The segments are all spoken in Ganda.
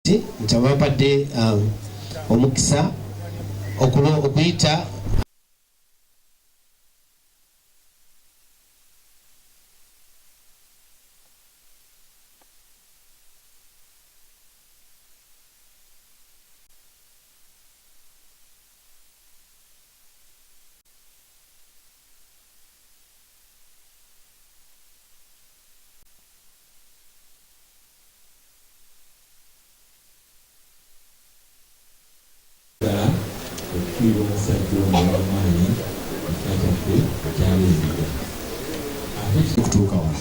nti abapadde omukisa okuyita kutuuka wano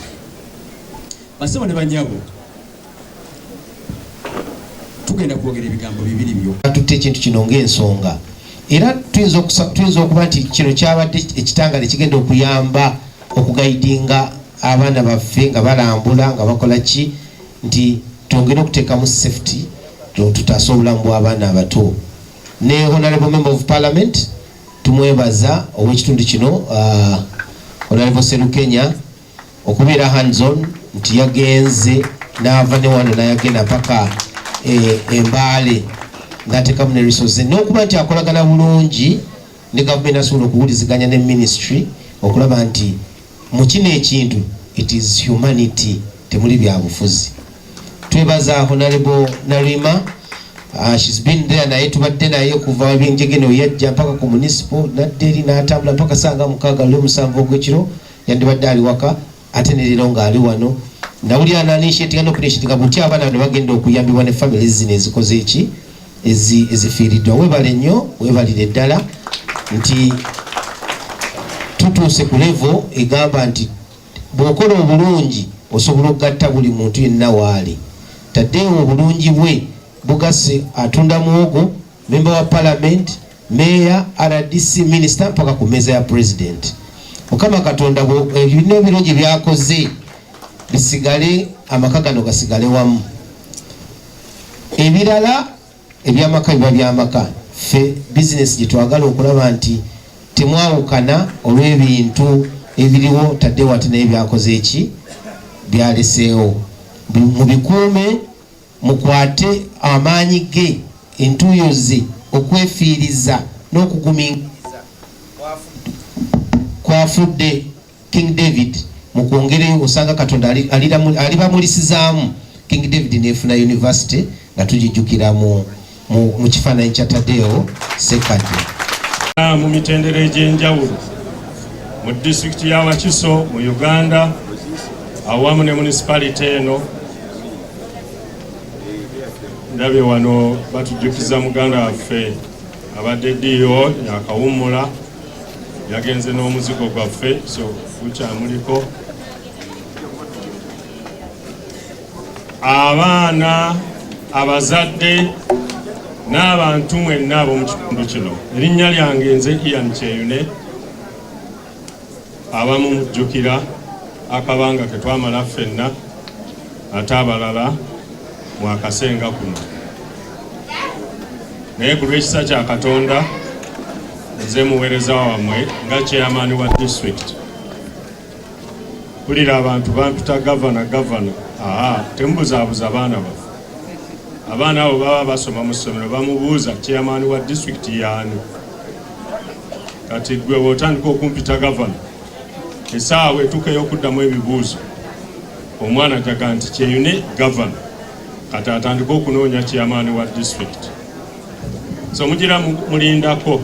basebo ne banyabo tugenda kwogera ebigambo bibiri byo tutte ekintu kino ng'ensonga era tuyinza okuba nti kino kyabadde ekitangale kigenda okuyamba okugaidinga abaana baffe nga balambula nga bakola ki nti twongere okuteekamu safety tutaase obulamu bw'abaana abato. Ne Honorable Member of Parliament tumwebaza ow'ekitundu kino Honorable Serukenya okubeera hands on nti yagenze n'ava ne wano n'ayagenda paka Embaale n'ateekamu ne resources n'okuba nti akolagana bulungi ne government asobola okuwuliziganya ne ministry okulaba nti mu kino ekintu it is humanity temuli byabufuzi. Twebaza Honorable Narima. She's been there naye tubadde naye kuva ebyenjegeno yajja mpaka ku municipal nadderi n'atambula mpaka sanga mukaaga lwe musanvu ogw'ekiro yandibadde ali waka ate ne leero ng'ali wano nawulira n'anishetinga n'okunishetinga buti abaana bano bagenda okuyambibwa ne family zino ezikoze eki ezifiiriddwa. Webale nnyo webalire ddala nti tutuuse ku level egamba nti bw'okola obulungi osobola okugatta buli muntu yenna waali taddeewo obulungi bwe bugase atunda muwogo member wa parliament mayor RDC minister mpaka ku meza ya president. Mukama Katonda ebintu ebirungi byakoze bisigale amaka gano gasigale wamu ebirala ebyamaka biba byamaka fe business gye twagala okulaba nti temwawukana olw'ebintu ebiriwo taddewo ate naye byakoze eki byaleseewo mubikuume mukwate amaanyi ge entuuyo ze okwefiiriza n'okugumingiriza kwafudde King David mu kwongere osanga Katonda alibamulisizaamu King David n'efuna university nga tugijjukira mu kifaananyi kya Tadeo Sekadde. Mu mitendera egy'enjawulo mu disitulikiti ya Wakiso mu Uganda awamu ne municipality eno ndabye wano batujjukiza muganda waffe abadde DO yakawummula yagenze n'omuzigo gwaffe so gukyamuliko abaana abazadde n'abantu mwenna ab'omu kitundu kino. Erinnya lyange nze Ian Kyeyune abamu mujjukira akabanga ke twamala ffenna ate abalala mwakasenga kuno naye ku lw'ekisa kya Katonda nze muweereza wammwe nga chairman wa district. Kulira abantu bampita gavana temubuzaabuza abaana baffe. Abaana abo baba basoma mu ssomero bamubuuza chairman wa district yaani. Kati gwe bw'otandika okumpita gavana essaawa etuuka ey'okuddamu ebibuuzo omwana jaga nti Kyeyune gavana kati atandika okunoonya chairman wa district. So mugira mulindako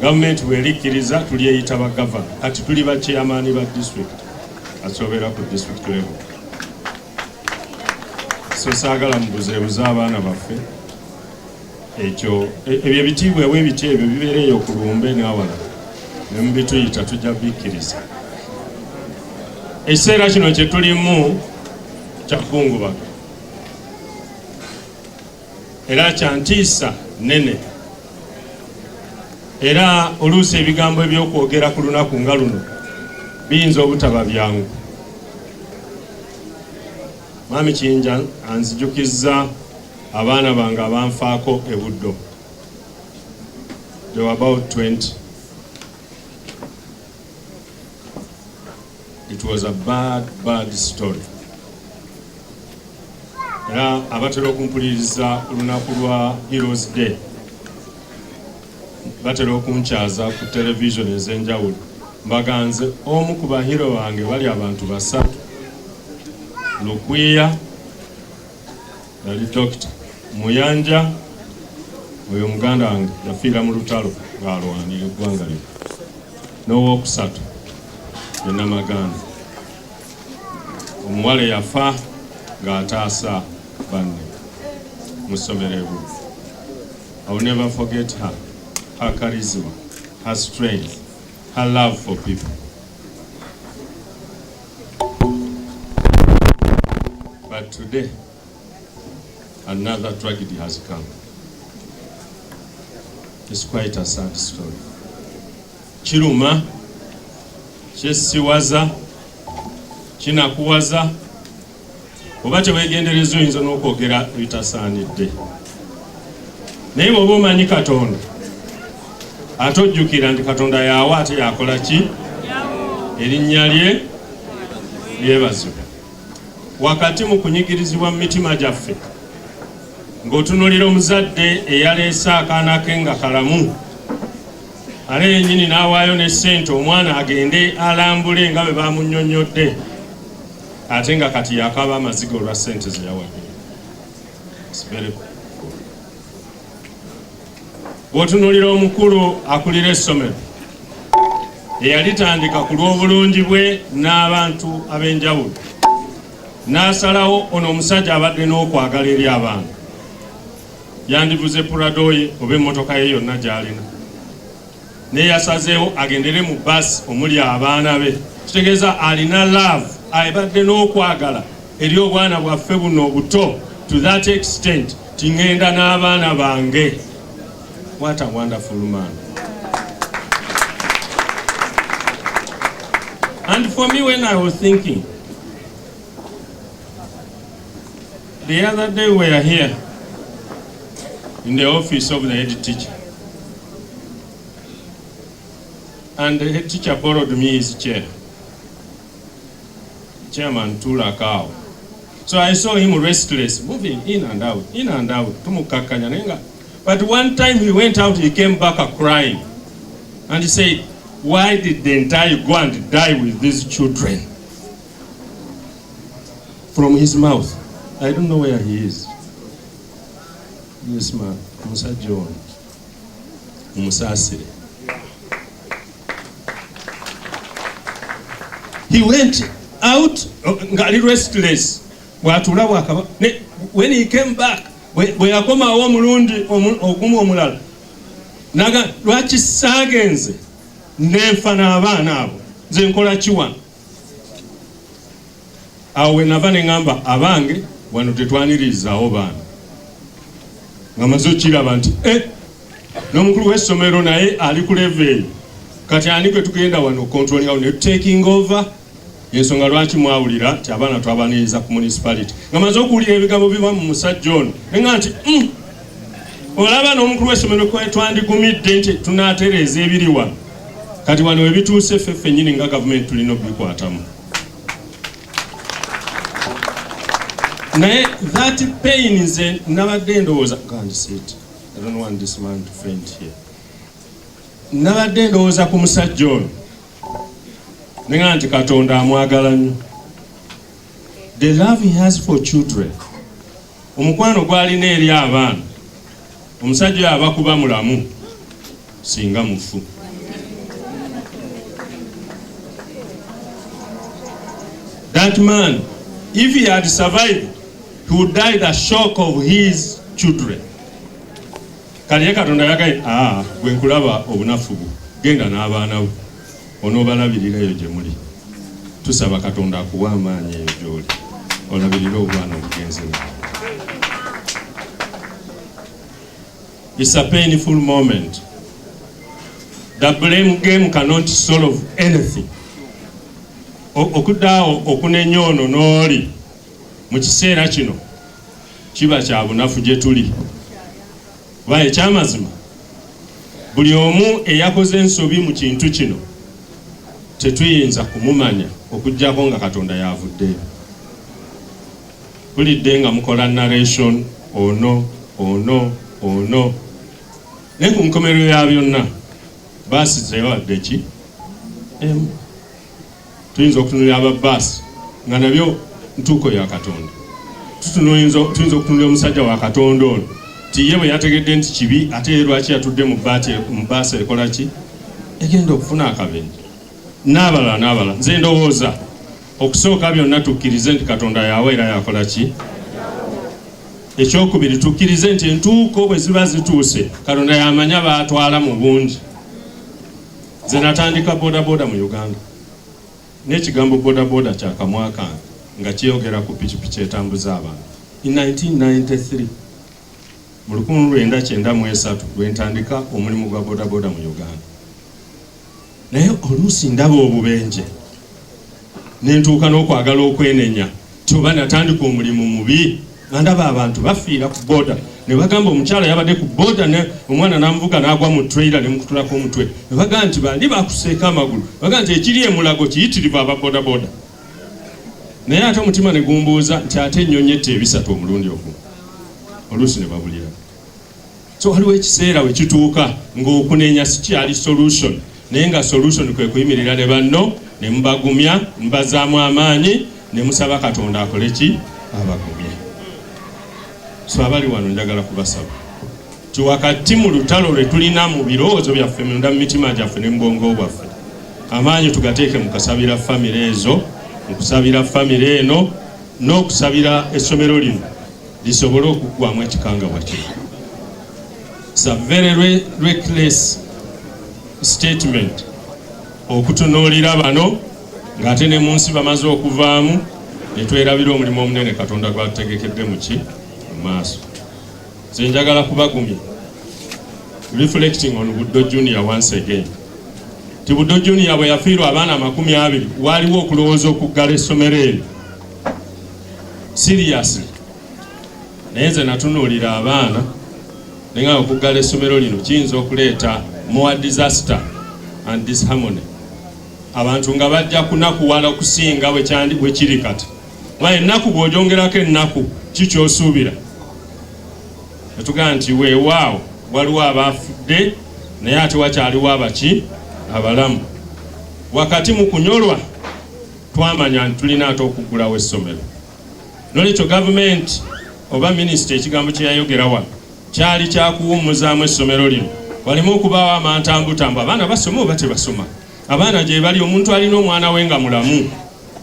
government welikkiriza tulyeyita ba gavana kati tuli ba chairman ba district asobera ku district level. So saagala mubuzeebuza abaana baffe ekyo ebyo ebitiibwa ebiti ebyo bibeereyo ku lumbe n'awala ne mubituyita tujja bikkiriza. Ekiseera kino kye tulimu kya kungubaga era kya ntiisa nene era oluusi ebigambo ebyokwogera ku lunaku nga luno biyinza obutaba byangu. Mami Kiyinja anzijukizza abaana bange abanfaako e Buddo. They were about 20. It was a bad story. era abatera okumpuliriza olunaku lwa Heroes Day batera okunkyaza ku television ez'enjawulo mbaganze omu ku bahiro bange bali abantu basatu Lukwiya yali Dr. Muyanja oyo muganda wange yafiira mu lutalo ng'alwanira eggwanga lyo n'owookusatu ye Namaganda omuwala yafa ng'ataasa banne mu ssomero ebu. I will never forget her charisma, her strength, her love for people. But today, another tragedy has come. It's quite a sad story. Kiruma, kyesiwaza, kinakuwaza, oba teweegendereza oyinza n'okwogera ebitasaanidde. Naye bw'oba omanyi Katonda, ate ojjukira nti Katonda yaawa ate yakola ki? Erinnya lye lyebazibwa. Wakati mu kunyigirizibwa mu mitima gyaffe, ng'otunuulira omuzadde eyaleese akaana ke nga kalamu, ale yennyini n'awaayo ne ssente omwana agende alambule nga bwe baamunnyonnyodde, ate nga kati yakaba amaziga olwa ssente ze yawadde. Bw'otunuulira omukulu akulira essomero eyalitandika ku lw'obulungi bwe n'abantu ab'enjawulo, n'asalawo ono omusajja abadde n'okwagala eri abantu, yandivuze Prado ye oba emmotoka ye yonna gy'alina, naye yasazeewo agendere mu basi omuli abaana be. Kitegeeza alina love, abadde n'okwagala eri obwana bwaffe buno obuto, to that extent tingenda n'abaana bange. What a wonderful man. And for me, when I was thinking, the other day we were here in the office of the head teacher, and the head teacher borrowed me his chair. Chairman Tulakao. So I saw him restless, moving in and out, tumukakanya. But one time he went out, he came back crying, and he said, why did the entire go and die with these children? From his mouth. I don't know where he is. This man, Musa John, Musasire. He went out, ngari restless. When he came back, bwe yakomawo omulundi ogumu omulala, naga lwaki saagenze nenfa n'abaana abo, nze nkola kiwa? Awo we nava ne ŋŋamba abange wano tetwaniririzaawo baana, nga maze okiraba nti n'omukulu w'essomero naye ali ku level, kati ani kwe tugenda wano controlling out ne taking over. Yensonga lwaki mwawulira ti abaana twabaniriza ku municipality, nga maze okuwulira ebigambo biva mu musajja ono nenga nti olaba n'omukulu w'essomero kwe twandigumidde nti tunaatereeza ebiri wano, kati wano we bituuse ffe ffennyini nga gavumenti tulina obikwatamu. Naye that pain nze nabadde ndowooza, God said, I don't want this man to faint here. Nabadde ndowooza ku musajja ono nenga nti Katonda amwagala nnyo. The love he has for children, omukwano gw'alina eri abaana, omusajja oyo abakuba mulamu singa mufu. That man, if he had survived, he would die the shock of his children. Kaliye Katonda yagaye, gwe nkulaba obunafu bwo, genda n'abaana bo onoobalabirirayo gye muli. Tusaba Katonda akuwa amaanyi eyo gy'oli, olabirire obwana obugenzi. It's a painful moment. The blame game cannot solve anything. Okuddaawo okunenya ono n'oli mu kiseera kino kiba kya bunafu gye tuli. Kuba ekyamazima, buli omu eyakoze ensobi mu kintu kino tetuyinza kumumanya okuggyako nga Katonda yavuddeyo. mpulidde nga mukola narration ono naye ku nkomerero ya byonna baasi zewadde ki tuyinza okutunulira ababaasi nga nabyo ntuuko ya Katonda. Tuyinza okutunulira omusajja wa Katonda ono ti ye bwe yategedde nti kibi ate lwaki yatudde mu baasi ekola ki egenda okufuna akabenje n'abalala. Nze ndowooza okusooka byonna tukkirize nti Katonda yawa era yakola ki. Ekyokubiri tukkirize nti entuuko bwe ziba zituuse Katonda yamanya baatwala mu bungi. Nze natandika bodaboda mu Uganda n'ekigambo bodaboda kya kamwa kange nga kyeyogera ku pikipiki etambuza abantu. In 1993 mu 1993 lwe ntandika omulimu gwa bodaboda mu Uganda. Naye oluusi ndaba obubenje nentuuka n'okwagala okwenenya kyoba natandika omulimu mubi nga ndaba abantu bafiira ku boda ne bagamba omukyala yabadde ku boda ne omwana n'amuvuga n'agwa mu trailer ne mukutulako omutwe ne bagamba nti bali bakuseeka amagulu bagamba nti ekiri emulago kiyitirivu aba bodaboda. Naye ate omutima ne gumbuuza nti ate ennyonyi ette ebisatu omulundi ogumu oluusi ne babulira. So waliwo ekiseera we kituuka ng'okunenya sikyali solution naye nga solution kwe kuyimirira ne banno ne mubagumya mbazaamu amaanyi ne musaba Katonda akole ki abagumye. So abali wano njagala kubasaba ti wakati mu lutalo lwe tulina mu birowoozo byaffe munda mu mitima gyaffe ne mu bwongo bwaffe amaanyi tugateeke mu kusabira famire ezo mu kusabira famire eno n'okusabira essomero lino lisobole okuggwamu ekikangabwa kino. It's a very reckless statement okutunuulira bano ng'ate ne mu nsi bamaze okuvaamu ne twerabira omulimu omunene Katonda gwatutegekedde mu ki mu maaso. Nze njagala kubagumya reflecting on Buddo Junior once again. Ti Buddo Junior bwe yafiirwa abaana 20 waliwo okulowooza okuggala essomero eryo seriously. Naye nze natunuulira abaana nenga okuggala essomero lino kiyinza okuleeta more disaster and disharmony. Abantu nga bajja kunakuwala okusinga bwe kiri kati. Waye ennaku bw'ogyongerako ennaku kikyosuubira. Netugamba nti weewaawo waliwo abaafudde naye ate wakyaliwo abaki abalamu. Wakati mu kunyolwa twamanya nti tulina ate okuggulawo essomero. Nolwekyo gavumenti oba minisita ekigambo kye yayogera wano kyali kyakuwummuzaamu essomero lino. Walimu okubaawo amantambutambu abaana basoma oba tebasoma. Abaana gye bali omuntu alina omwana we nga mulamu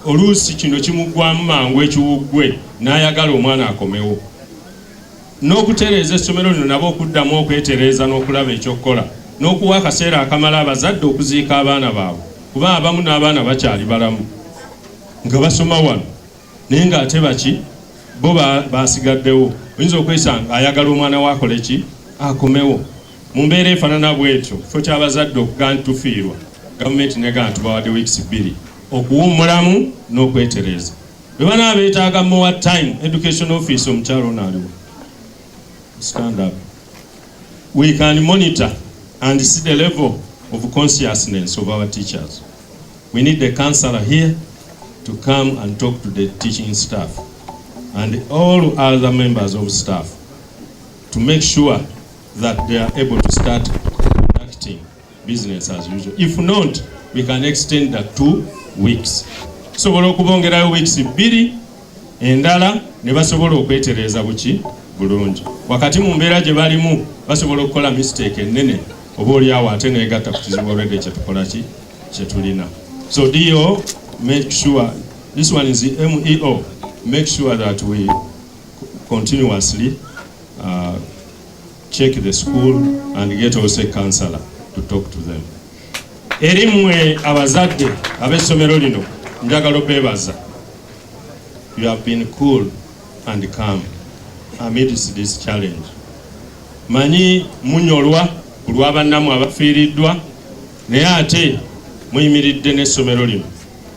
oluusi kino kimuggwamu mangu ekiwuggwe n'ayagala omwana akomewo. N'okutereeza essomero lino nabo okuddamu okwetereeza n'okulaba ekyokukola n'okuwa akaseera akamala abazadde okuziika abaana baabwe kuba abamu n'abaana bakyali balamu nga basoma wano naye ng'ate baki bo basigaddewo. Oyinza okwesanga ayagala omwana we akole ki akomewo. Mu mbeera efaanana bw'etyo kifo ky'abazadde okugaa nti tufiirwa gavumenti negaa tubawadde weeks 2 okuwummulamu n'okwetereeza. Bwe banaaba beetaaga more time education office omukyalo onaaliwo stand up. We can monitor and see the level of consciousness of our teachers. We need the counselor here to come and talk to the teaching staff and all other members of staff to make sure that they are able to start conducting business as usual. If not, we can extend that 2 weeks. Sobola okubongerayo weeks 2 endala ne basobola okwetereeza buki bulungi. Wakati mu mbeera gye balimu basobola okukola mistake ennene oba oliawo ate neegatta ku kizibu olwedde kyetukola ki kyetulina. So DO, make sure, this one is the MEO, make sure that we continuously check the school and get also a counselor to talk to them. Erimwe abazadde ab'essomero lino njagala beebaza. You have been cool and calm amidst this challenge. Manyi munyolwa kulwa bannamu abafiiriddwa naye ate muyimiridde n'essomero lino.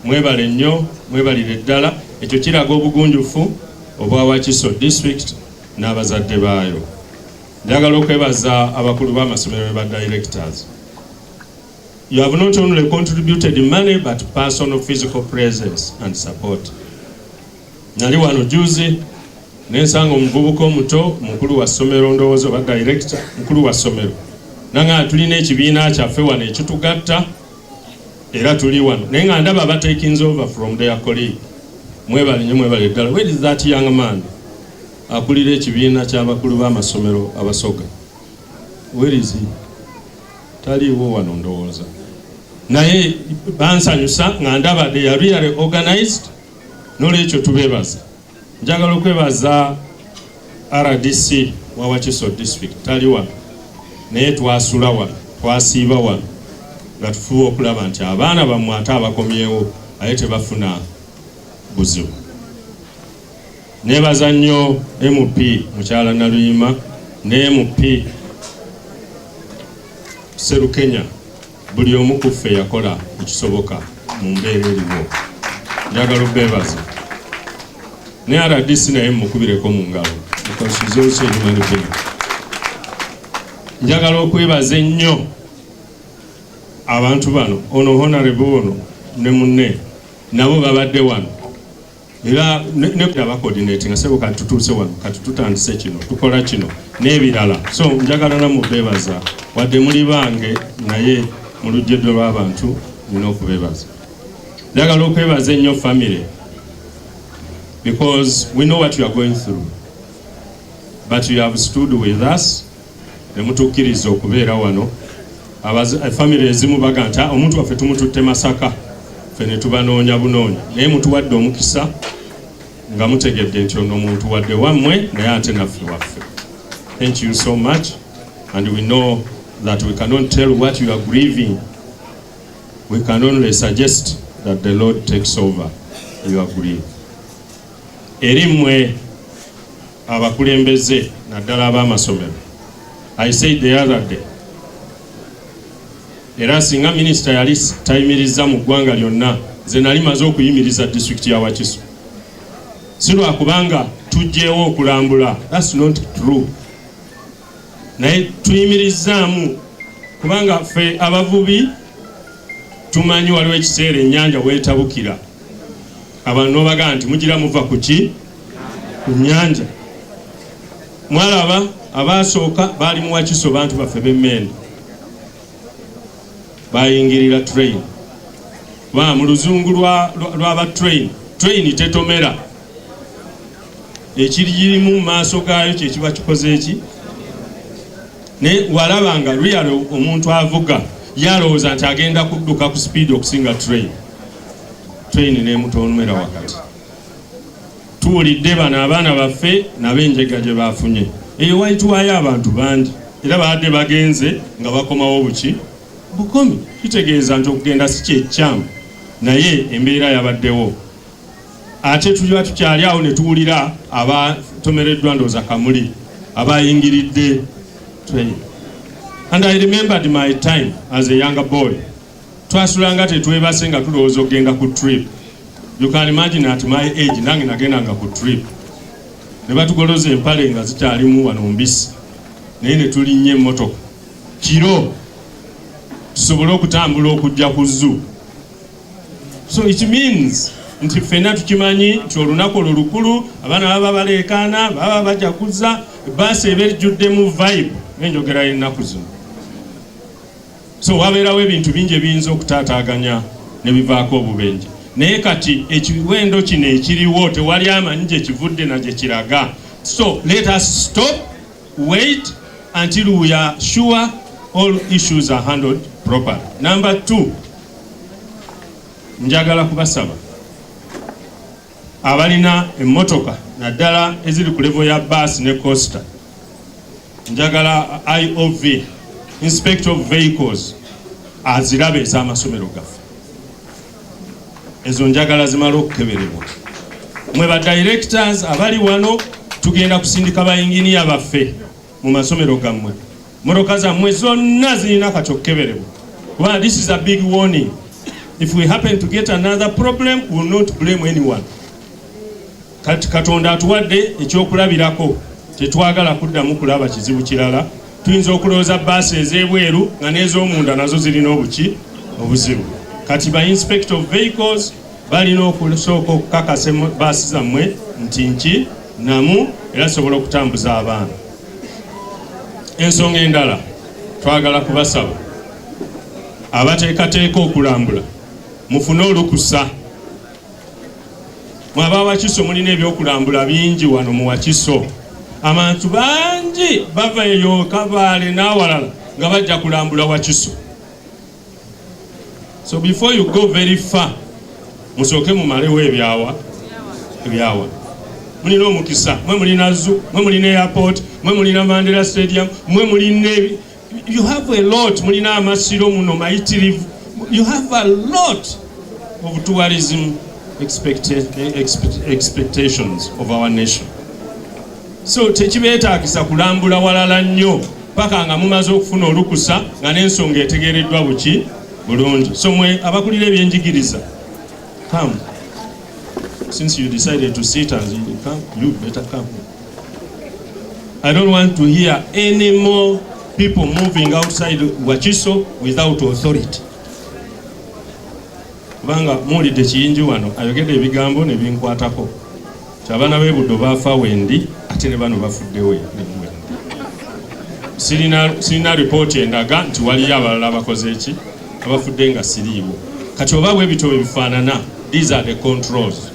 Mwebale nnyo, mwebalire ddala. Ekyo kiraga obugunjufu obwa Wakiso district n'abazadde baayo. Njagala okwebaza abakulu b'amasomero ba directors. You have not only contributed money but personal physical presence and support. Nali wano juzi nensanga omuvubuka omuto mukulu wa ssomero ndowooza oba director mukulu wa ssomero nanga tulina ekibiina kyaffe wano ekitugatta era tuli wano naye nga ndaba batakings over from their colleague. Mwebale ddala. Where is that young man akulira ekibiina ky'abakulu b'amasomero abasoga? Where is he? Taliiwo wano ndowooza. Naye bansanyusa nga ndaba they are really organized. N'olwekyo tubeebaza. Njagala okwebaza RDC wa Wakiso district tali wano naye twasula wano twasiiba wano nga tufuba okulaba nti abaana bammwe ate abakomyewo aye tebafuna buzibu. Nebaza nnyo MP mukyala Naluyima ne MP Serukenya buli omu ku ffe yakola ekisoboka mu mbeera eriwo. Njagala obeebaza ne RDC naye mukubireko mu ngalo because she's also a human being. Njagala okwebaza ennyo abantu bano ono honorable ono ne munne nabo babadde wano era ne abacoordinating asebo katutuuse wano katutandise kino tukola kino n'ebirala. So njagala namubeebaza wadde muli bange naye mu lujjudde lw'abantu nina okubeebaza. Njagala okwebaza ennyo family because we know what you are going through but you have stood with us ne mutukkiriza okubeera wano. Family ezimu baga nti omuntu waffe tumututte Masaka ffe ne tubanoonya bunoonya naye mutuwadde omukisa nga mutegedde nti ono omuntu wadde wammwe naye ate naffe waffe. Thank you so much and we know that we cannot tell what you are grieving. We can only suggest that the Lord takes over your grief. Erimwe abakulembeze naddala ab'amasomero. I said the other day era singa minisita yali tayimiriza mu ggwanga lyonna nze nali maze okuyimiriza disitulikiti ya Wakiso. Si lwakubanga tujjeewo okulambula, that's not true. Naye tuyimirizaamu kubanga ffe abavubi tumanyi waliwo ekiseera ennyanja weetabukira abantu n'obagaa nti mugira muva ku ki? Ku nnyanja. Mwalaba abaasooka baali mu Wakiso bantu baffe b'emmende bayingirira train ba mu luzungu lw'aba train tetomera ekirimu mu maaso gaayo kyekiba kikoze eki ne walabanga luyalo omuntu avuga yalowooza nti agenda kudduka ku speed okusinga train nemutonomera wakati. Tuwulidde bano abaana baffe nab'enjega gye bafunye eyo wayituwayo abantu bangi era baadde bagenze nga bakomawo buki bukomi. Kitegeeza nti okugenda si kyekyamu naye embeera yabaddewo ate tuliba tukyali awo ne tuwulira abatomereddwa ndooza kamuli abayingiridde train. And I remembered my time as a younger boy. Twasulanga tetwebase nga tulowooza okugenda ku trip. You can imagine at my age nange nagendanga ku trip ne batugoloza empale nga zikyalimu wano mbisi naye ne tulinnye emmotoka kiro tusobole okutambula okujja ku zoo. So it means nti ffenna tukimanyi nti olunaku olwo lukulu abaana baba baleekaana baba bajaguza baasi eba ejjuddemu vibe n'enjogera y'ennaku zino. So wabeerawo ebintu bingi ebiyinza okutaataaganya ne bivaako obubenje naye kati ekiwendo kino ekiriwo tewali amanyi gye kivudde na gye kiraga. So let us stop, wait until we are sure all issues are handled properly. Number 2, njagala kubasaba abalina emmotoka naddala eziri ku level ya bus ne coaster, njagala IOV, Inspector of Vehicles, azirabe ez'amasomero gaffe. Ezo njagala zimala okukeberebwa. Mwe ba directors abali wano tugenda kusindika ba engineer baffe mu masomero gammwe. Mmotoka zammwe zonna zirina kati okukeberebwa. Well, this is a big warning. If we happen to get another problem, we will not blame anyone. Kati Katonda atuwadde ekyokulabirako, tetwagala kuddamu kulaba kizibu kirala. Tuyinza okulowooza bbaasi ez'ebweru nga n'ez'omunda nazo zirina obuzibu. Kati ba Inspector of Vehicles balina okusooka okukakasa bbaasi zammwe nti namu era asobola okutambuza abaana. Ensonga endala twagala kubasaba abateekateeka okulambula mufune olukusa. Mwaba Wakiso mulina ebyokulambula bingi wano mu Wakiso. Abantu bangi bava eyo Kabaale n'awalala nga bajja kulambula Wakiso. So before you go very far, musooke mumalewo ebyawa. Mulina omukisa, mwe mulina zoo, mwe mulina airport, mwe mulina Mandela Stadium, mwe mulina, you have a lot. Mulina amasiro muno mayitirivu. You have a lot of tourism expectations of our nation. So tekibeetaagisa kulambula walala nnyo paka nga mumaze okufuna olukusa nga n'ensonga etegeereddwa bulungi. So mwe abakulira ebyenjigiriza, come. Since you decided to sit and you come, you better come. I don't want to hear any more people moving outside Wakiso without authority. Kubanga muwulidde Kiyinji wano ayogedde ebigambo ne binkwatako. Abaana b'e Buddo baafa wendi ate ne bano bafuddewo. Sirina ripooti endaga nti waliyo abalala abakoze eki abafudde nga siriibo. Kati oba bwe bityo bwe bifaanana, these are the controls.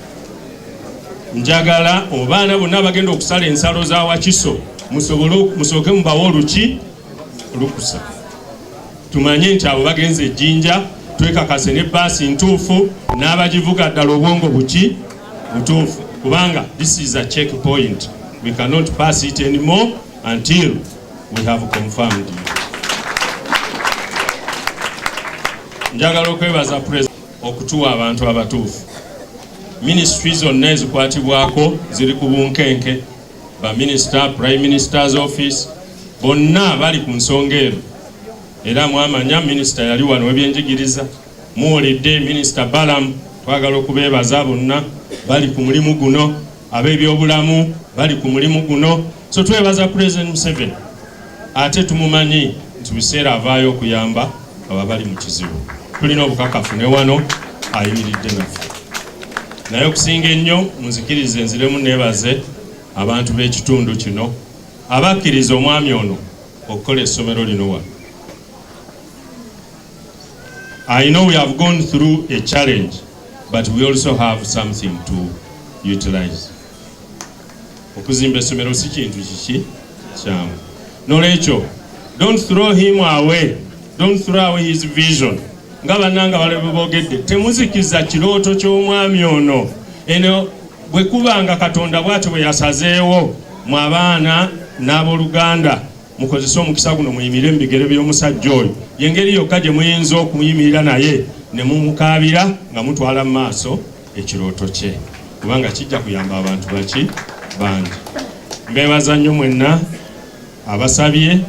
Njagala obaana bonna bagenda okusala ensalo za Wakiso musooke mubawo olukusa. Tumanye nti abo bagenze Jinja, twekakase ne baasi ntuufu n'abagivuga ddala obwongo butuufu. Kubanga this is a checkpoint. We cannot pass it anymore until we have confirmed you. Njagala okwebaza President okutuwa abantu abatuufu. Ministries zonna ezikwatibwako ziri ku bunkenke. Ba Minister, Prime Minister's Office, bonna bali ku nsonga eno. Era mwamanya Minister yali wano w'ebyenjigiriza. Muwulidde Minister Balaam, twagala okubeebaza bonna bali ku mulimu guno. Ab'ebyobulamu bali ku mulimu guno. So twebaza President Museveni. Ate tumumanyi nti biseera avaayo okuyamba ababali mu kizibu. Tulina obukakafu ne wano ayimiridde naffe. Naye okusinga ennyo munzikirize nziremu neebaze abantu b'ekitundu kino abakkiriza omwami ono okukola essomero lino wano. I know we have gone through a challenge, but we also have something to utilize. Okuzimba essomero si kintu kyamu. N'olwekyo, don't throw him away. Don't throw away his vision. Nga bannanga balebe boogedde, temuzikiza kirooto ky'omwami ono. Eno bwe kubanga Katonda bw'atyo bwe yasazeewo mu abaana n'abooluganda mukozese omukisa guno muyimire mu bigere by'omusajja oyo. Y'engeri yokka gye muyinza okumuyimirira naye ne mumukaabira nga mutwala mu maaso ekirooto kye. Kubanga kijja kuyamba abantu bangi. Mbeebaza nnyo mwenna abasabye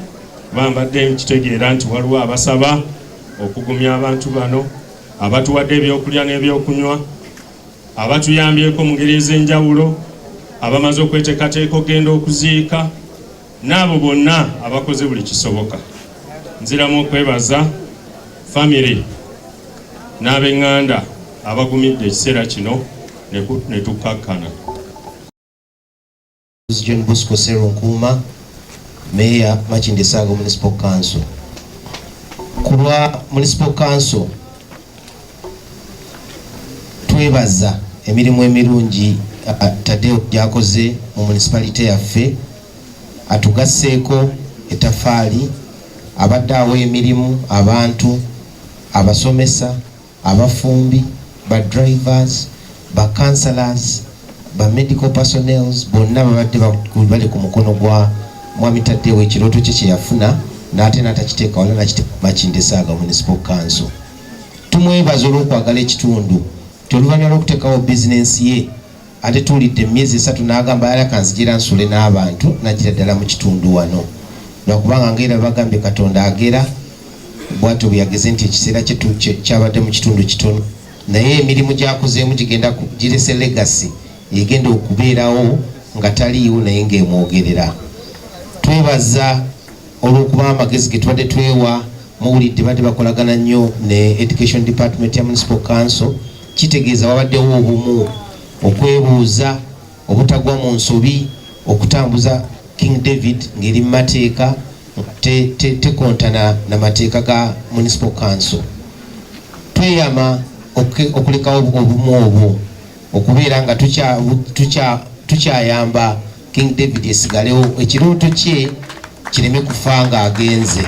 bambadde nkitegeera nti waliwo abasaba okugumya abantu bano, abatuwadde ebyokulya n'ebyokunywa, abatuyambyeko mu ngeri ez'enjawulo, abamaze okweteekateeka okugenda okuziika, n'abo bonna abakoze buli kisoboka. Nziramu okwebaza family n'ab'eŋŋanda abagumidde ekiseera kino ne tukkakkana. John Bosco Serunkuma, Mayor Makindye Saaga Municipal Council. Kulwa Municipal Council twebaza emirimu emirungi Tadeo gyakoze mu municipality yaffe, atugasseeko etafaali, abadde awa emirimu abantu, abasomesa, abafumbi, ba drivers, ba councillors, ba medical personnels, bonna babadde bali ku mukono gwa Mwami Tadeo ekirooto kye kye yafuna n'ate n'atakiteeka wala nakiteeka Makindye Saaga Municipal Council. Tumwebaza olw'okwagala ekitundu. Oluvannyuma lw'okuteekawo bizinensi ye ate tuwulidde emyezi 3 n'agamba yalaka nzijira nsule n'abantu nagira ddala mu kitundu wano. Lwakubanga ng'era bagambye Katonda agera bw'atyo bwe yageze nti ekiseera kye kyabadde mu kitundu kitono. Naye emirimu gy'akozeemu girese legacy egenda okubeerawo nga taliiwo naye ng'emwogerera. Twebaza olw'okuba amagezi ge tubadde twewa, muwulidde badde bakolagana nnyo ne Education Department ya Municipal Council. Kitegeeza wabaddewo obumu okwebuuza obutagwa mu nsobi, okutambuza King David ngeri mu mateeka tekontana na mateeka ga Municipal Council. Tweyama okulekawo obumu obwo okubeera nga tukyayamba King David esigalewo ekirooto kye kireme kufa nga agenze.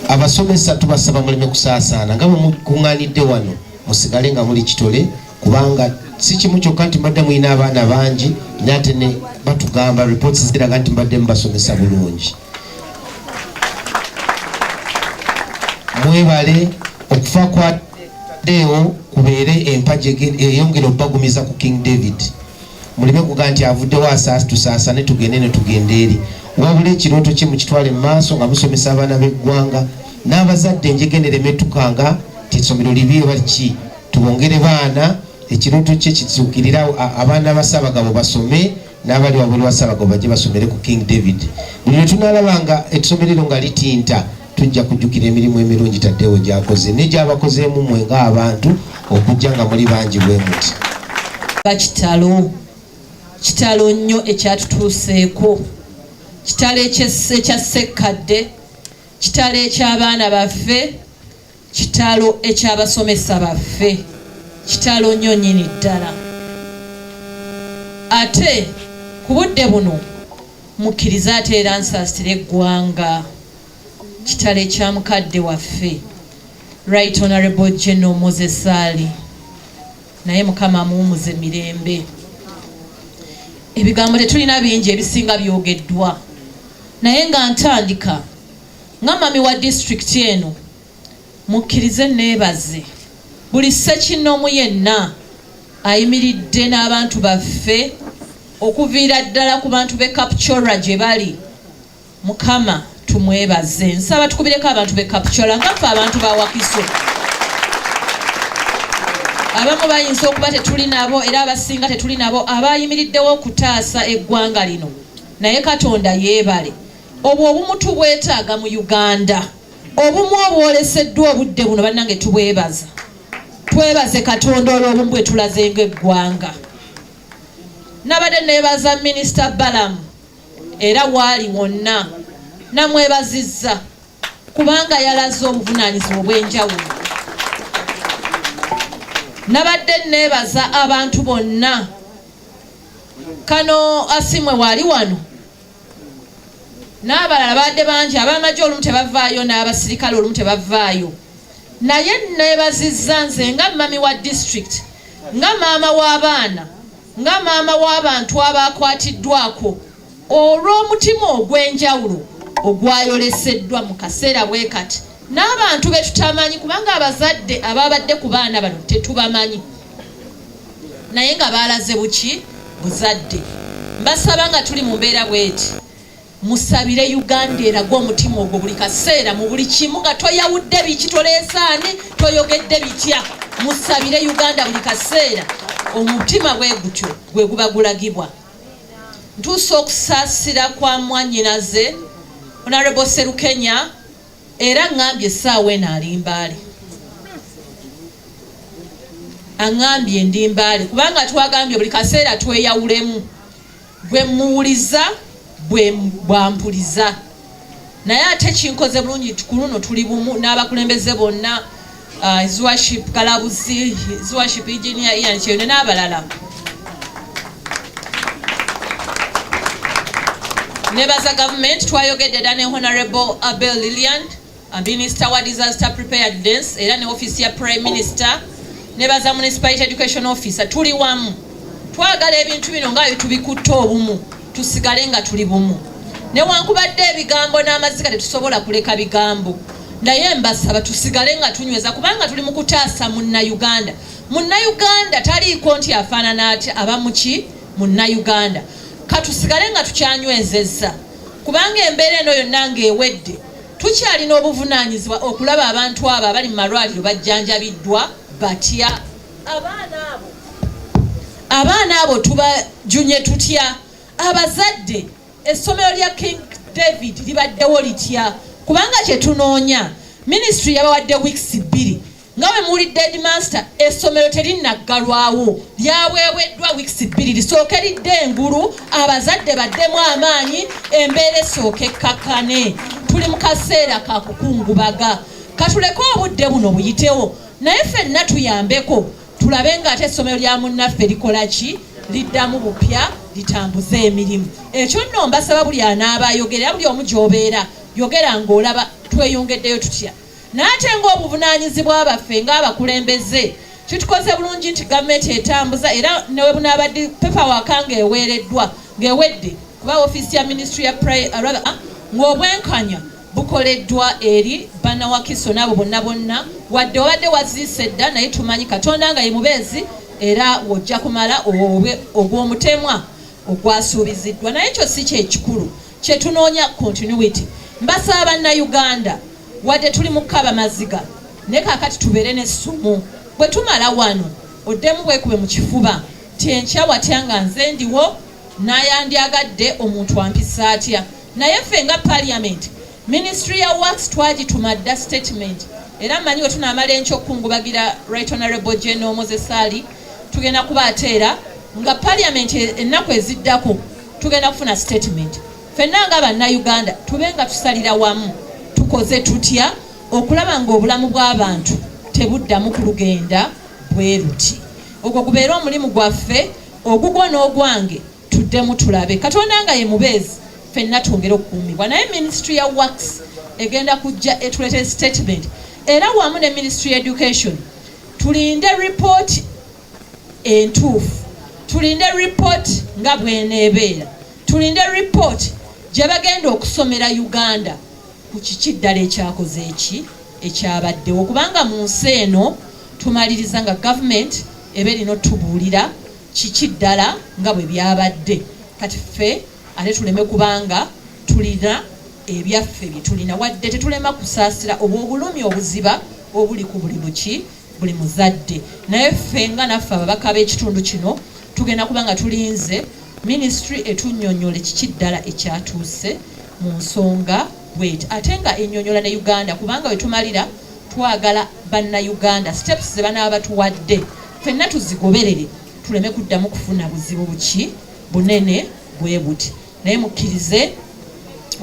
Abasomesa tubasaba muleme kusaasaana nga mukuŋŋaanidde wano musigale nga muli kitole, kubanga si kimu kyokka nti mbadde mulina abaana bangi nate ne batugamba reports ziraga nti mbadde mubasomesa bulungi. Mwebale okufa kwa Deo kubeere empaje eyongera okubagumiza ku King David. Muleme kugaa nti avuddewo tusaasane tugende ne tugenda eri. Wabula ekirooto kye mukitwale mu maaso nga musomesa abaana b'eggwanga n'abazadde enjegere emetukanga ti essomero libi baki tubongere baana. Ekirooto kye kituukirira abaana ba Ssaabagabo basome n'abali wabuli wa Ssaabagabo bajje basomere ku King David. Buli lwe tunaalabanga essomero nga litinta tujja kujjukira emirimu emirungi Taddewo gy'akoze ne gy'abakozeemu mmwe ng'abantu okujja nga muli bangi bwe muti. Kitalo nnyo ekyatutuuseeko, kitalo ekya ssekkadde, kitalo eky'abaana baffe, kitalo eky'abasomesa baffe, kitalo nnyo nnyini ddala. Ate ku budde buno mukkiriza ate era nsaasira eggwanga, kitalo ekya mukadde waffe Right Honorable General Moses Ali, naye Mukama amuwumuze mirembe. Ebigambo tetulina bingi ebisinga byogeddwa, naye nga ntandika nga mami wa district eno mukkirize neebaze buli ssekinnoomu yenna ayimiridde n'abantu baffe okuviira ddala ku bantu b'e Kapchorwa gye bali. Mukama tumwebaze. Nsaba tukubireko abantu b'e Kapchorwa nga ffe abantu ba Wakiso. Abamu bayinza okuba tetuli nabo era abasinga tetuli nabo abayimiriddewo okutaasa eggwanga lino, naye Katonda yeebale. Obwo obumu tubwetaaga mu Uganda, obumu obwoleseddwa obudde buno bannange tubwebaza. Twebaze Katonda olw'obumu bwe tulaze ng'eggwanga. Nabadde neebaza Minisita Balamu era waali wonna namwebazizza kubanga yalaze obuvunaanyizibwa obw'enjawulo. Nabadde neebaza abantu bonna, kano Asimwe waali wano n'abalala badde bangi, ab'amagye olumu tebavaayo n'abasirikale olumu tebavaayo, naye neebazizza nze nga mami wa district, nga maama w'abaana, nga maama w'abantu abakwatiddwako olw'omutima ogw'enjawulo ogwayoleseddwa mu kaseera bwe kati n'abantu be tutamanyi, kubanga abazadde ababadde ku baana bano tetubamanyi naye nga baalaze buki buzadde. Mbasaba nga tuli mu mbeera bweti musabire Uganda erage omutima ogwo buli kaseera mu buli kimu, nga toyawudde biki, toleesaani, toyogedde bitya. Musabire Uganda buli kaseera omutima bwe gutyo gwe guba gulagibwa. Ntuuse okusaasira kwa mwannyinaze Honorable Serukenya, era ngambye essaawa eno ali Mbale, aŋŋambye ndi Mbale kubanga twagambye buli kaseera tweyawulemu, gwe muwuliza bwampuliza. Naye ate kinkoze bulungi ku luno tuli bumu n'abakulembeze bonna, His Worship Kalabuzi, His Worship Engineer Ian Kyene n'abalala. Nebaza government twayogedde dda ne Honorable Abel Lilian, Minister wa Disaster Preparedness era ne office ya Prime Minister. Nebaza Municipal Education Officer, tuli wamu. Twagala ebintu bino nga tubikutte obumu, tusigale nga tuli bumu. Newankubadde ebigambo n'amazika tetusobola kuleka bigambo, naye mbasaba tusigale nga tunyweza, kubanga tuli mu kutaasa Munnayuganda. Munnayuganda taliiko nti afaanana ati abamuki Munnayuganda. Katusigale nga tukyanywezezza, kubanga embeera eno yonna ng'ewedde tukyalina obuvunaanyizibwa okulaba abantu abo abali mu malwaliro bajjanjabiddwa batya. Abaana abo tubajunye tutya? Abazadde, essomero lya King David libaddewo litya? Kubanga kye tunoonya, ministry yabawadde weeks 2 nga bwe muwulidde headmaster essomero terinaggalwawo lyaweeweddwa wiikisi 2 lisooke lidde engulu abazadde baddemu amaanyi embeera esooke ekkakkane. Tuli mu kaseera ka kukungubaga, katuleke obudde buno buyitewo naye ffenna tuyambeko tulabe ng'ate essomero lya munnaffe likola ki, liddamu bupya litambuze emirimu. Ekyo nno mbasaba buli anaaba ayogera, buli omu gy'obeera yogera ng'olaba tweyongeddeyo tutya. N'ate ng'obuvunaanyizibwa baffe ng'abakulembeze kitukoze bulungi nti gavumenti etambuza era newe bunaabadde paperwork ng'ewedde kuba ofiisi ya ministry ya ng'obwenkanya bukoleddwa eri bannawakiso n'abo bonna wadde obadde waziise dda naye tumanyi Katonda nga ye mubeezi era wojja kumala ogw'omutemwa ogwasuubiziddwa. Naye ekyo si kyekikulu, kyetunoonya continuity. Mbasaba bannayuganda wadde tuli mu kkaba maziga naye kaakati tubeere n'essumu. Bwe tumala wano oddemu bwekube mu kifuba ti enkya watya nga nze ndiwo n'ayandyagadde omuntu ampisa atya. Naye ffe nga parliament ministry ya works twagituma dda statement era mmanyi we tunaamala enkyokukungubagira right honorable General Moses Ali tugenda kubateera nga parliament ennaku eziddako tugenda kufuna statement. Ffenna nga bannayuganda tube nga tusalira wamu tukoze tutya okulaba ng'obulamu bw'abantu tebuddamu kulugenda bwe ruti. Ogwo gubeera omulimu gwaffe ogugwo n'ogwange tuddemu tulabe. Katonda nga ye mubeezi ffenna twongere okukuumibwa. Naye ministry ya works egenda kujja etuleete statement era wamu ne ministry ya education tulinde report entuufu, tulinde report nga bw'eneebeera, tulinde report gye bagenda okusomera Uganda ku kiki ddala ekyakoze ekyabaddewo, kubanga mu nsi eno tumaliriza nga gavumenti eba erina otubuulira kiki ddala nga bwe byabadde. Kati ffe ate tuleme kubanga tulina ebyaffe bye tulina wadde tetulema kusaasira obulumi obuziba obuli ku buli muzadde. Naye ffe nga naffe ababaka b'ekitundu kino tugenda kubanga tulinze ministry etunnyonnyola kiki ddala ekyatuuse mu nsonga bweti ate nga ennyonnyola ne Uganda kubanga we tumalira twagala bannayuganda steps ze banaaba batuwadde ffenna tuzigoberere tuleme kuddamu kufuna buzibu bunene bwe buti. Naye mukkirize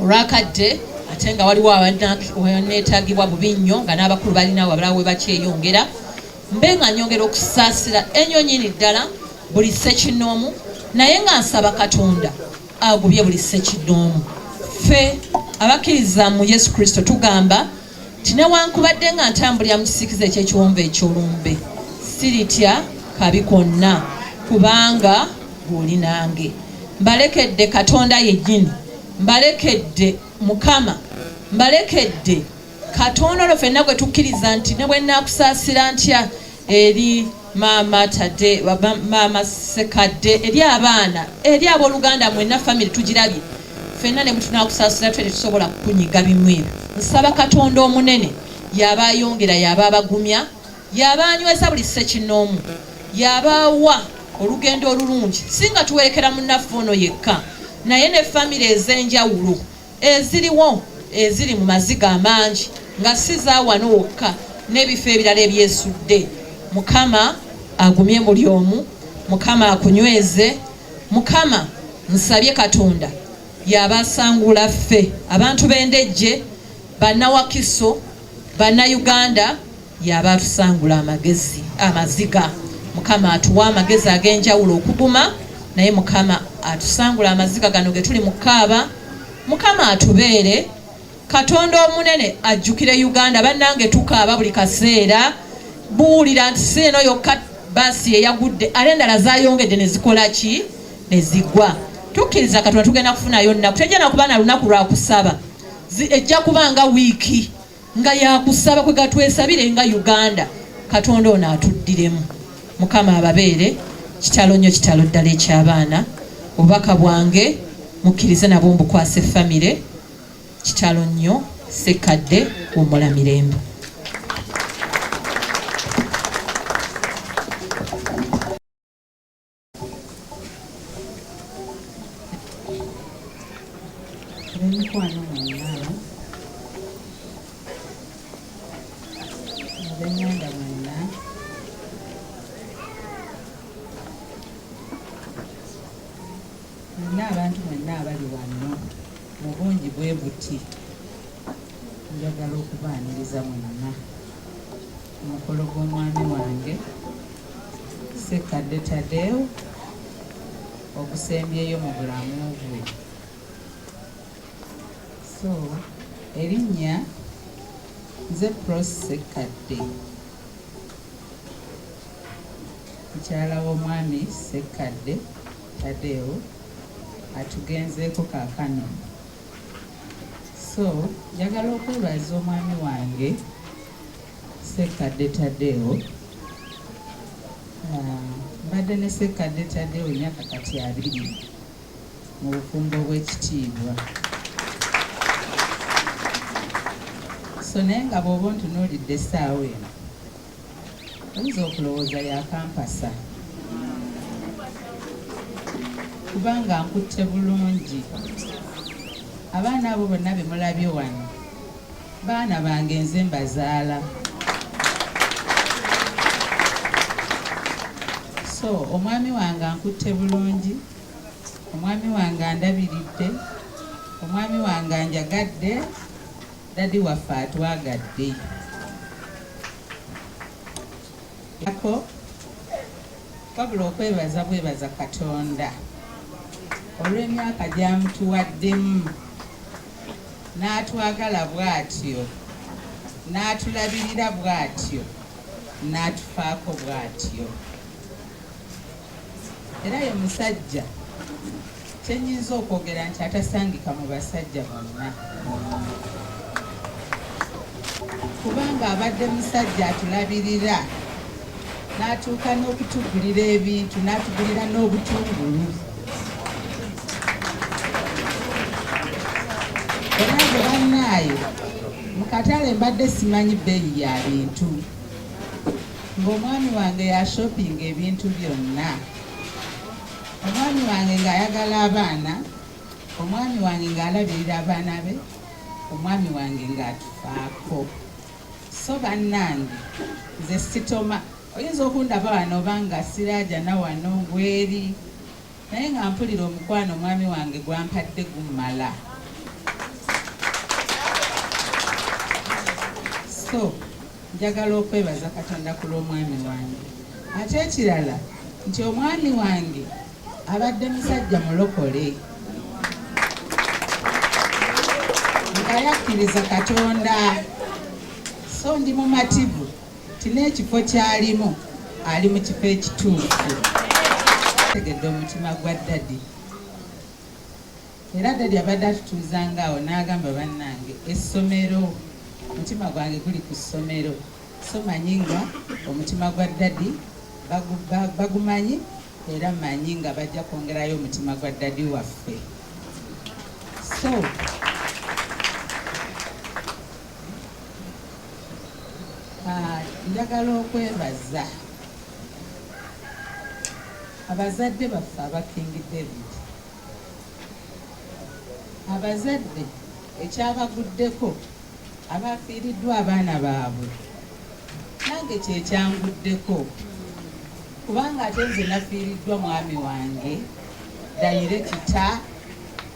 olwakadde ate nga waliwo abaneetaagibwa bubi nnyo nga n'abakulu balinawo abalawo we bakyeyongera mbe nga nyongera okusaasira ennyonyini ddala buli ssekinoomu naye nga nsaba Katonda agubye buli ssekinoomu. Ffe abakkiriza mu Yesu Kristo tugamba nti newankubadde nga ntambulira mu kisikizo eky'ekiwonvu eky'olumbe siritya kabi konna kubanga gw'oli nange. Mbalekedde Katonda yennyini, mbalekedde Mukama, mbalekedde Katonda olwo ffenna gwe tukkiriza nti ne bwe nnaakusaasira ntya eri maama Tadde, maama Sekadde, eri abaana, eri abooluganda mwenna family tugirabye ffenna ne mutunaakusaasira twere tusobola kukunyiga bimu ebyo. Nsaba Katonda omunene yaba ayongera, yaba abagumya, yaba anyweza buli ssekinoomu, yabaawa olugendo olulungi singa tuwerekera munnaffe ono yekka naye ne family ez'enjawulo eziriwo eziri mu maziga amangi nga si za wano wokka n'ebifo ebirala ebyesudde. Mukama agumye buli omu, Mukama akunyweze. Mukama nsabye Katonda yabasangula ffe abantu b'endejje, bannawakiso, bannayuganda, yaba atusangula amaziga. Mukama atuwa amagezi ag'enjawulo okuguma naye Mukama atusangula amaziga gano ge tuli mu kkaaba. Mukama atubeere. Katonda omunene ajjukire Uganda. Bannange tukaaba buli kaseera buwulira nti si eno yokka baasi eyagudde ate endala zaayongedde ne zikola ki, ne zigwa. Tukkiriza Katonda tugenda kufunayo nnaku, tejja na kuba na lunaku lwa kusaba, ejja kubanga wiiki nga yakusaba kwe gatwesabire nga Uganda. Katonda ono atuddiremu. Mukama ababeere. Kitalo nnyo, kitalo ddala eky'abaana. Obubaka bwange mukkirize nabwo mbukwase famire. Kitalo nnyo. Sekadde w'omola mirembe. Mikwano mwonna ab'enganda Mwenna abantu mwenna abali wano mu bungi bwe buti njagala okubaaniriza mwenna omukolo gw'omwami wange Ssekadde Tadeo ogusembyeyo mu bulamu bwe. So erinnya nze Pros Ssekadde, mukyala w'omwami Ssekadde Tadeo atugenzeeko kaakano. So njagala okwebaza omwami wange Ssekadde Tadeo. Mbadde ne Ssekadde Tadeo emyaka kati 2 mu bufumbo bw'ekitiibwa. So naye nga bw'oba ontunuulidde essaawa eno oyinza okulowooza ya kampasa kubanga nkutte bulungi. Abaana abo bonna be mulabye wano baana bange nze mbazaala. So omwami wange ankutte bulungi, omwami wange andabiridde, omwami wange anjagadde, dadi waffe atwagadde. Ako wabula okwebaza bwebaza Katonda olw'emyaka gy'amutuwaddemu n'atwagala bw'atyo, n'atulabirira bw'atyo, n'atufaako bw'atyo. Era ye musajja kyenyinza okwogera nti atasangika mu basajja bonna, kubanga abadde musajja atulabirira n'atuuka n'okutugulira ebintu, n'atugulira n'obutungulu. Era nze bannaayo mu katale mbadde simanyi bbeeyi ya bintu, ng'omwami wange yashopinga ebintu byonna. Omwami wange ng'ayagala abaana, omwami wange ng'alabirira abaana be, omwami wange ng'atufaako. So bannange nze sitoma, oyinza okundaba wano obanga siraaja na wano bweri, naye nga mpulira omukwano omwami wange gwampadde gummala. So njagala okwebaza Katonda ku lw'omwami wange. Ate ekirala nti omwami wange abadde musajja mulokole nga yakkiriza Katonda. So ndi mumativu ti n'ekifo ky'alimu ali mu kifo ekituufu. Tegedde omutima gwa dadi, era dadi abadde atutuuzangaawo n'agamba bannange essomero, omutima gwange guli ku ssomero. So manyi nga omutima gwa dadi bagumanyi, era manyi nga bajja kwongerayo omutima gwa dadi waffe. So njagala okwebaza abazadde baffe aba King David. Abazadde ekyabaguddeko, abafiiriddwa abaana baabwe, nange kyekyanguddeko, kubanga ate nze nafiiriddwa mwami wange dayire kita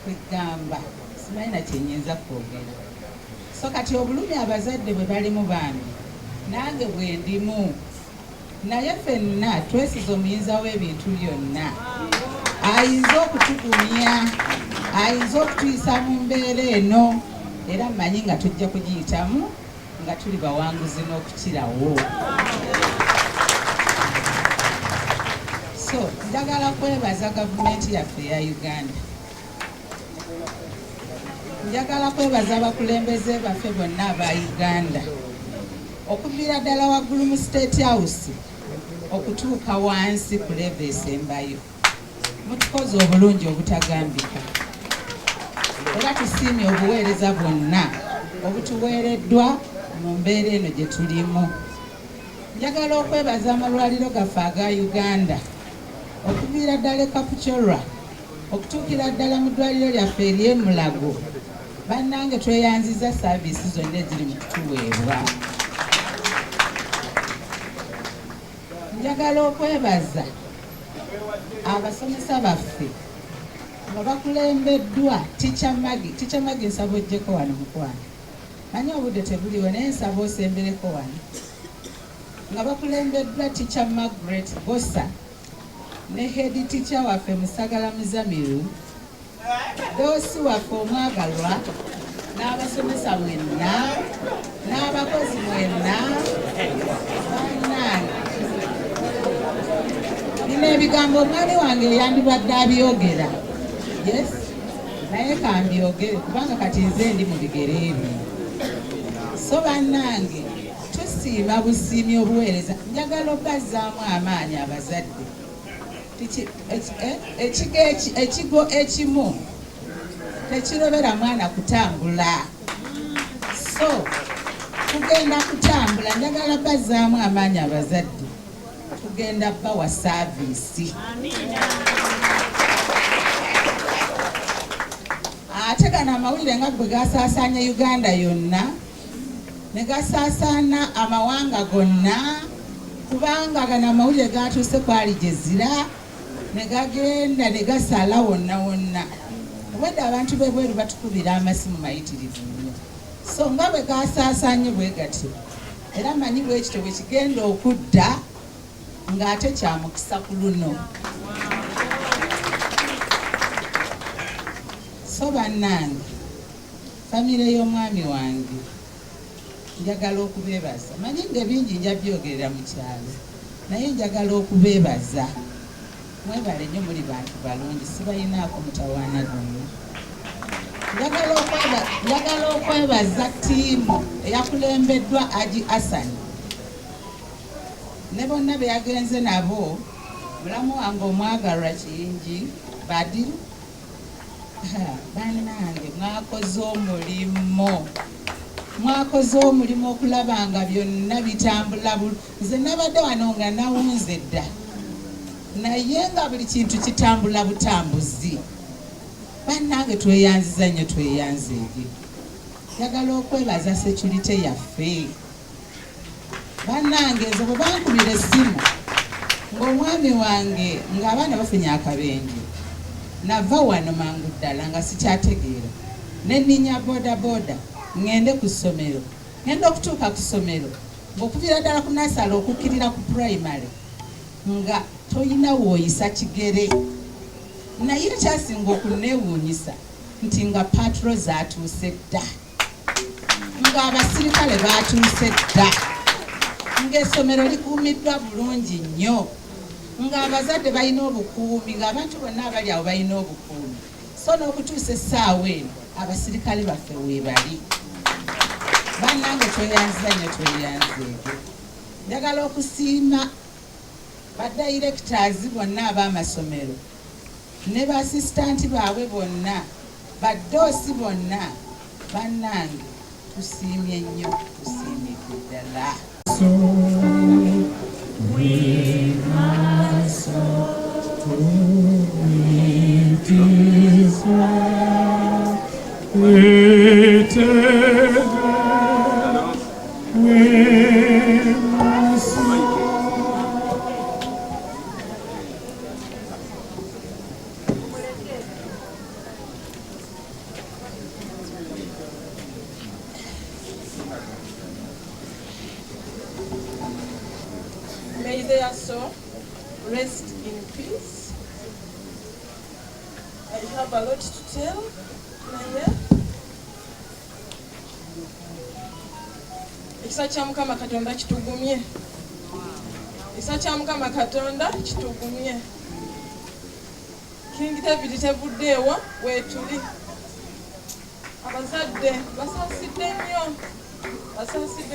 kwegamba, simanyi na kyenyinza kwogera. So kati obulumi abazadde bwe balimu bambi nange bwe ndimu, naye ffenna twesize omuyinza w'ebintu byonna, ayinza okutugumya, ayinza okutuyisa mu mbeera eno, era mmanyi nga tujja kugiyitamu nga tuli bawanguzi n'okukirawo. So njagala kwebaza gavumenti yaffe eya Uganda, njagala kwebaza abakulembeze baffe bonna aba Uganda, okuviira ddala waggulu mu State House okutuuka wansi ku level esembayo. Mutukoze obulungi obutagambika, era tusiimye obuweereza bwonna obutuweereddwa mu mbeera eno gye tulimu. Njagala okwebaza amalwaliro gaffe aga Uganda, okuviira ddala e Kapchorwa okutuukira ddala mu ddwaliro lyaffe ery'e Mulago. Bannange tweyanziza saaviisi zonna eziri mu kutuweebwa. Njagala okwebaza abasomesa baffe nga bakulembeddwa Teacher Maggie nsaba ojjeko wano mukwano manyi obudde tebuliwo naye nsaba osembereko wano nga bakulembeddwa Teacher Margaret Bossa ne head teacher waffe Musagala Muzamiru doosi waffe omwagalwa n'abasomesa mwenna n'abakozi mwenna bannange nina ebigambo omwami wange yandibadde abyogera yes naye kambyogere kubanga kati nze ndi mu bigere ebyo so bannange tusiima busiimi obuweereza njagala obbazzaamu amaanyi abazadde ekigo ekimu tekirobera mwana kutambula so tugenda kutambula njagala bazzaamu amaanyi abazadde tugenda bawa saaviisi ate gano amawulire nga bwe gasaasaanya Uganda yonna ne gasaasaana amawanga gonna kubanga gano amawulire gatuuse kwali gyezira ne gagenda ne gasala wonna wonna obwedda abantu b'ebweru batukubira amasimu mayitirivu nnyo so nga bwe gasaasaanye bwe gatyo era manyi bwekityo bwe kigenda okudda ng'ate kya mukisa ku luno so bannange famire y'omwami wange njagala okubeebaza manyi ng'ebingi nja byogerera mu kyalo naye njagala okubeebaza mwebale nnyo muli bantu balungi sibayinaako mutawaana gonna njagala okwebaza ttiimu eyakulembeddwa Haji Hassan ne bonna be yagenze nabo mulamu wange omwagalwa Kiyingi Badiru bannange mwakoze omulimu okulaba nga byonna bitambula nze nabadde wano nga nawunze dda naye nga buli kintu kitambula butambuzi bannange tweyanziza nnyo tweyanze eri njagala okwebaza security yaffe bannange nze bwe bankubira essimu ng'omwami wange ng'abaana bafunye akabenje nava wano mangu ddala nga sikyategeera nenninya bodaboda ngende ku ssomero ngenda okutuuka ku ssomero ng'okubira ddala ku nasala okukkirira ku primary nga toyina wooyisa kigere naye ekyasinga okuneewuunyisa nti nga patro zaatuuse dda ng'abasirikale baatuuse dda ng'essomero likuumiddwa bulungi nnyo ng'abazadde balina obukuumi ng'abantu bonna abali awo balina obukuumi so n'okutuusa essaawa eno abasirikale baffe weebali bannange tweyanziza nnyo tweyanzeego njagala okusiima badirectors bonna ab'amasomero ne baasisitanti baabwe bonna baddoosi bonna bannange tusiimye nnyo tusiimidde ddala May their soul rest in peace. I have a lot to tell. Ekisa kya Mukama Katonda kitugumye. Ekisa kya Mukama Katonda kitugumye. King David tevuddeewo weetuli. Abazadde basaasidde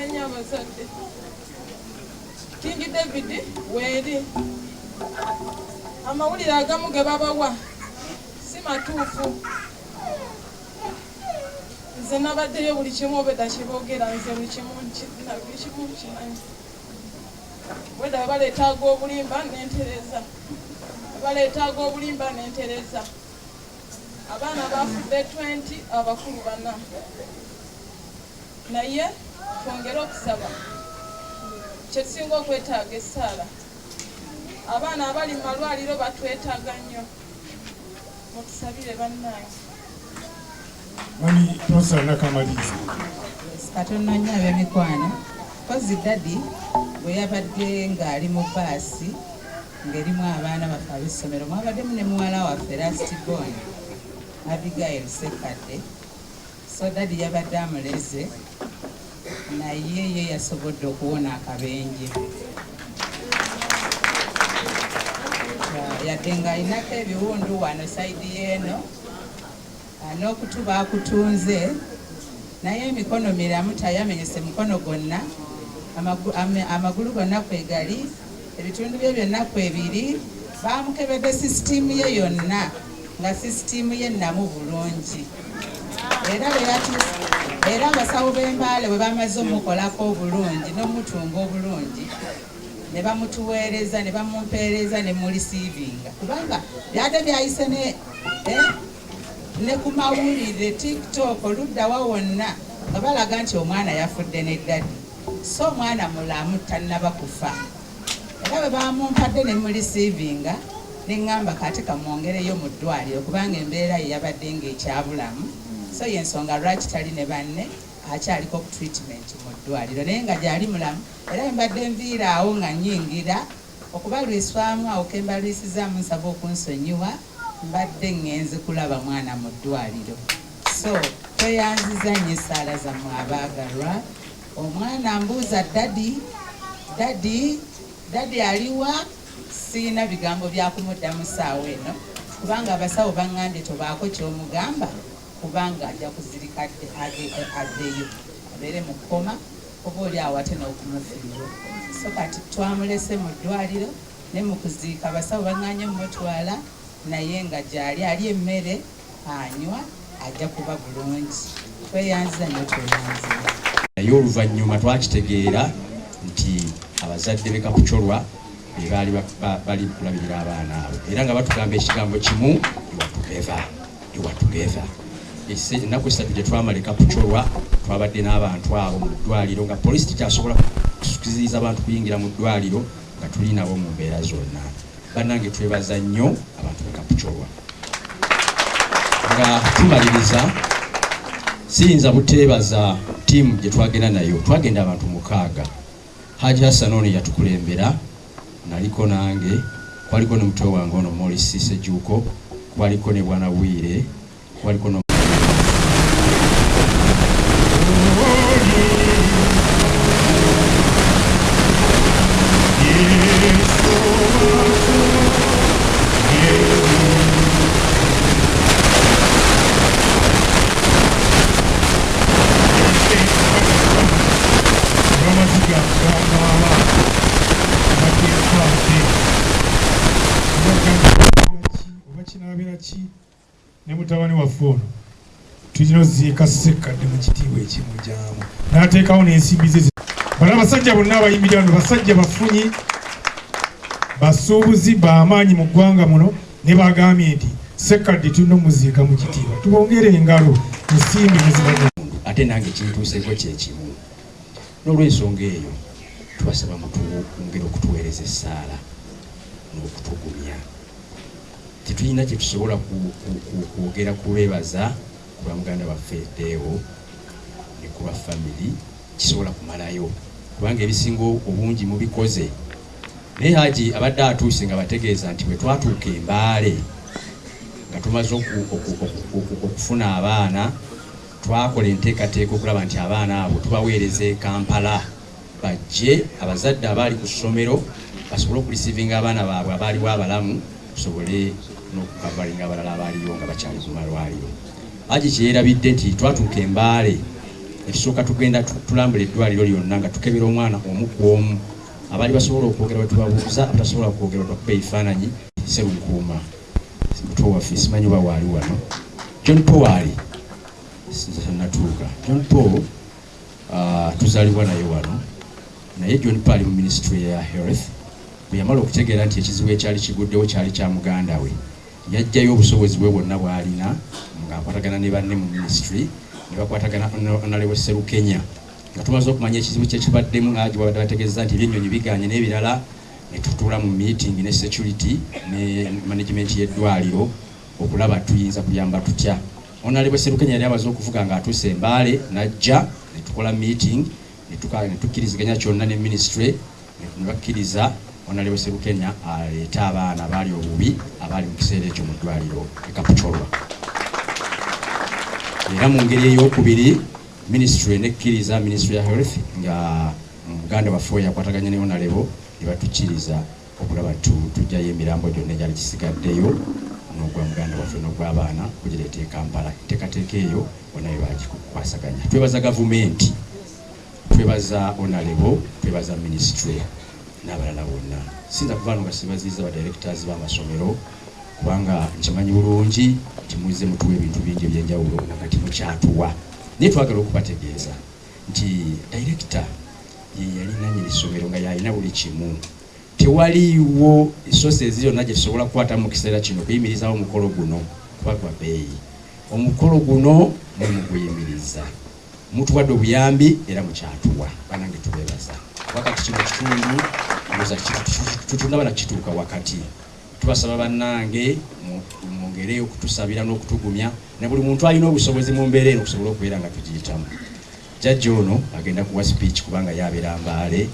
nnyo abazadde. King David weeri. Amawulire agamu ge babawa si matuufu. Nze nabaddeyo buli kimu obedda kiboogera nze buli kimu kimanyi. Wedda baleetaaga obulimba n'entereza. Abaana bafudde 20 abakulu 4. Naye twongere okusaba. Kyekisinga okwetaaga essaala. Abaana abali mu malwaliro batwetaaga nnyo. mutusabire bannange. Mami tosana kamaliza. Katonda nnyo ab'emikwano. Kozi dadi bwe yabadde ng'ali mu baasi ng'erimu abaana baffe ab'essomero mwabaddemu ne muwala waffe last born Abigail Sekadde. So dadi yabadde amuleze naye ye yasobodde okuwona akabenje. Yadde ng'alinako ebiwundu wano sayidi y'eno n'okutuba akutunze naye emikono miramu tayamenyese mukono gonna amagulu gonna kwegali ebitundu bye byonna kwebiri bamukebedde sisitimu ye yonna nga sisitimu ye namu bulungi era abasawo b'embaale bwe bamaze omukolako obulungi n'omutunga obulungi ne bamutuweereza ne bamumpeereza ne mulisiivinga kubanga byadde byayise ne ku mawulire TikTok oluddawa wonna nga balaga nti omwana yafudde ne ddadi so omwana mulamu tannaba kufa era bwe bamumpadde ne mulisiivinga ne ŋŋamba kati kamwongereyo mu ddwaliro kubanga embeera ye yabadde ng'ekyabulamu so yensonga lwaki tali ne banne akyaliko ku treatment mu ddwaliro naye nga gyali mulamu era mbadde nviiraawo nga nnyingira okubalwiswamu awo kembalwisizaamu nsaba okunsonyiwa mbadde ngenze kulaba mwana mu ddwaliro so tweyanziza nnyo essaala zammwe abaagalwa omwana mbuuza dadi aliwa siina bigambo byakumuddamu ssaawa eno kubanga abasawo baŋŋambye tobaako ky'omugamba kubanga ajja kuzirika addeyo abeere mu kkoma oba oli awo ate n'okumufiirwa so kati twamulese mu ddwaliro ne mu kuziika abasawo baŋŋanye mumutwala naye nga gyali ali emmere anywa ajja kuba bulungi tweyanziza nnyo tweyanziza naye oluvannyuma twakitegeera nti abazadde b'e Kapucolwa be baali bali kulabirira abaana abo era nga batugamba ekigambo kimu iwatugeva ennaku esatu gye twamala e Kapucolwa twabadde n'abantu abo mu ddwaliro nga poliisi tikyasobola kukiziriza abantu kuyingira mu ddwaliro nga tuli nabo mu mbeera zonna bannange twebaza nnyo abantu b'e Kapucolwa nga tumaliriza siyinza buteebaza ttiimu gye twagenda nayo twagenda abantu 6 Haji Hassan ono yatukulembera naliko nange kwaliko ne mutwe wange ono Morris Sejuko kwaliko ne bwana Bwire kwaliko no ne mutabani waffe ono tulina oziika Sekadde mu kitiibwa ekimujaamu n'ateekawo n'ensimbi ze bano abasajja bonna abayimbira wano basajja bafunyi basuubuzi b'amaanyi mu ggwanga muno ne bagambye nti Sekadde tulina omuziika mu kitiibwa tubongere engalo ensimbi nezibaa ate nange kintuuseeko kyekimu n'olw'ensonga eyo tubasaba mutwongere okutuweereza essaala n'okutugumya tetulina kye tusobola kwogera kubeebaza ku lwa muganda waffe Deo ne ku lwa family kisobola kumalayo kubanga ebisinga obungi mubikoze naye Haji abadde atuuse nga bategeeza nti bwe twatuuka Embaale nga tumaze okufuna abaana twakola enteekateeka okulaba nti abaana abo tubaweereza e Kampala bajje abazadde abaali ku ssomero basobole okulisiivinga abaana baabwe abaaliwo abalamu tusobole n'okukavalinga abalala abaaliyo nga bakyali ku malwaliro Haji kyeyerabidde nti twatuuka Embaale ekisooka tugenda tulambula eddwaliro lyonna nga tukebera omwana omu ku omu abaali basobola okwogera bwe tubabuuza abatasobola kwogera twakuba ebifaananyi Sserunkuuma mutwe waffe simanyi oba waali wano John Paul ali natuuka John Paul tuzaalibwa naye wano naye John Paul ali mu ministry ya health bwe yamala okutegeera nti ekizibu ekyali kiguddewo kyali kya muganda we yajjayo obusobozi bwe bwonna bw'alina ng'akwatagana ne banne mu ministry ne bakwatagana Honorable Sserukenya nga tumaze okumanya ekizibu kyekibaddemu Haji babadde bategeeza nti ebyennyonyi biganye n'ebirala ne tutuula mu meeting ne security ne management y'eddwaliro okulaba tuyinza kuyamba tutya. Honorable Serukenya yali abaze okuvuga nga atuuse Mbale najja ne tukola meeting ne tukkiriziganya kyonna ne ministry ne bakkiriza Honorable Serukenya aleeta abaana abaali obubi abaali mu kiseera ekyo mu ddwaliro e Kapchorwa. Era mu ngeri ey'okubiri ministry nekkiriza ministry ya health nga Muganda waffe yakwataganya ne Honorable ne batukkiriza okulaba tujjayo emirambo gyonna egyali gisigaddeyo n'ogwa muganda waffe n'ogw'abaana kugireeta e Kampala. Enteekateeka eyo bonna bwe bagikwasaganya. Twebaza gavumenti, twebaza Honorable, twebaza ministry n'abalala bonna. Sinza kuvaano nga sibaziiza ba directors b'amasomero kubanga nkimanyi bulungi nti muzze mutuwa ebintu bingi ebyenjawulo nakati mukyatuwa. Naye twagala okubategeeza nti director ye yalina nyiri ssomero nga yalina buli kimu. Tewaliiwo resources zonna gye tusobola kukwata mu kiseera kino kuyimirizawo omukolo guno kuba gwa bbeeyi. Omukolo guno mwe muguyimiriza, mutuwadde obuyambi era mukyatuwa. Banange tubeebaza wakati kino kitundu ndowooza tutundaba nakituuka wakati. Tubasaba bannange mwongere okutusabira n'okutugumya ne buli muntu alina obusobozi mu mbeera eno okusobola okubeera nga tugiyitamu. Jjajja ono agenda kuwa speech kubanga yabeera Mbale